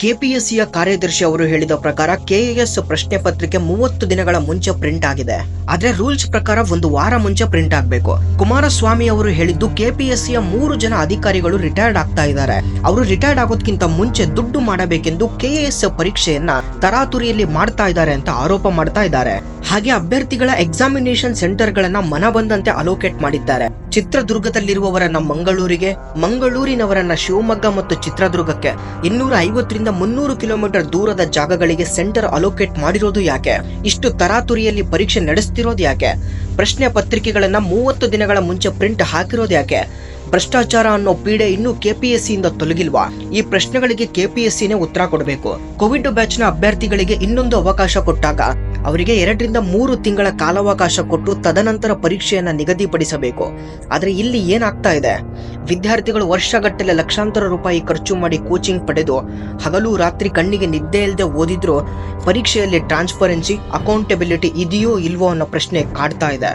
ಕೆಪಿಎಸ್ಸಿಯ ಕಾರ್ಯದರ್ಶಿ ಅವರು ಹೇಳಿದ ಪ್ರಕಾರ ಕೆಎಎಸ್ ಪ್ರಶ್ನೆ ಪತ್ರಿಕೆ 30 ದಿನಗಳ ಮುಂಚೆ ಪ್ರಿಂಟ್ ಆಗಿದೆ. ಆದ್ರೆ ರೂಲ್ಸ್ ಪ್ರಕಾರ 1 ವಾರ ಮುಂಚೆ ಪ್ರಿಂಟ್ ಆಗಬೇಕು. ಕುಮಾರಸ್ವಾಮಿ ಅವರು ಹೇಳಿದ್ದು ಕೆಪಿಎಸ್ಸಿಯ 3 ಜನ ಅಧಿಕಾರಿಗಳು ರಿಟೈರ್ಡ್ ಆಗ್ತಾ ಇದ್ದಾರೆ. ಅವರು ರಿಟೈರ್ಡ್ ಆಗೋದಕ್ಕಿಂತ ಮುಂಚೆ ದುಡ್ಡು ಮಾಡಬೇಕೆಂದು ಕೆಎಎಸ್ ಪರೀಕ್ಷೆಯನ್ನ ತರಾತುರಿಯಲ್ಲಿ ಮಾಡ್ತಾ ಇದ್ದಾರೆ ಅಂತ ಆರೋಪ ಮಾಡ್ತಾ ಇದ್ದಾರೆ. ಹಾಗೆ ಅಭ್ಯರ್ಥಿಗಳ ಎಕ್ಸಾಮಿನೇಷನ್ ಸೆಂಟರ್ ಗಳನ್ನ ಮನ ಬಂದಂತೆ ಅಲೋಕೇಟ್ ಮಾಡಿದ್ದಾರೆ. ಚಿತ್ರದುರ್ಗದಲ್ಲಿರುವವರನ್ನ ಮಂಗಳೂರಿಗೆ, ಮಂಗಳೂರಿನವರನ್ನ ಶಿವಮೊಗ್ಗ ಮತ್ತು ಚಿತ್ರದುರ್ಗಕ್ಕೆ 250 ರಿಂದ 300 ಕಿಲೋಮೀಟರ್ ದೂರದ ಜಾಗಗಳಿಗೆ ಸೆಂಟರ್ ಅಲೋಕೇಟ್ ಮಾಡಿರೋದು ಯಾಕೆ? ಇಷ್ಟು ತರಾತುರಿಯಲ್ಲಿ ಪರೀಕ್ಷೆ ನಡೆಸ್ತಿರೋದು ಯಾಕೆ? ಪ್ರಶ್ನೆ ಪತ್ರಿಕೆಗಳನ್ನ 30 ದಿನಗಳ ಮುಂಚೆ ಪ್ರಿಂಟ್ ಹಾಕಿರೋದು ಯಾಕೆ? ಭ್ರಷ್ಟಾಚಾರ ಅನ್ನೋ ಪೀಡೆ ಇನ್ನೂ ಕೆಪಿಎಸ್ಸಿಯಿಂದ ತೊಲಗಿಲ್ವಾ? ಈ ಪ್ರಶ್ನೆಗಳಿಗೆ ಕೆಪಿಎಸ್ಸಿನೇ ಉತ್ತರ ಕೊಡಬೇಕು. ಕೋವಿಡ್ ಬ್ಯಾಚ್ ನ ಅಭ್ಯರ್ಥಿಗಳಿಗೆ ಇನ್ನೊಂದು ಅವಕಾಶ ಕೊಟ್ಟಾಗ ಅವರಿಗೆ 2 ರಿಂದ 3 ತಿಂಗಳ ಕಾಲಾವಕಾಶ ಕೊಟ್ಟು ತದನಂತರ ಪರೀಕ್ಷೆಯನ್ನ ನಿಗದಿಪಡಿಸಬೇಕು. ಆದ್ರೆ ಇಲ್ಲಿ ಏನಾಗ್ತಾ ಇದೆ? ವಿದ್ಯಾರ್ಥಿಗಳು ವರ್ಷಗಟ್ಟಲೆ ಲಕ್ಷಾಂತರ ರೂಪಾಯಿ ಖರ್ಚು ಮಾಡಿ ಕೋಚಿಂಗ್ ಪಡೆದು ಹಗಲು ರಾತ್ರಿ ಕಣ್ಣಿಗೆ ನಿದ್ದೆ ಇಲ್ಲದೆ ಓದಿದ್ರು ಪರೀಕ್ಷೆಯಲ್ಲಿ ಟ್ರಾನ್ಸ್ಪರೆನ್ಸಿ, ಅಕೌಂಟೆಬಿಲಿಟಿ ಇದೆಯೋ ಇಲ್ವೋ ಅನ್ನೋ ಪ್ರಶ್ನೆ ಕಾಡ್ತಾ ಇದೆ.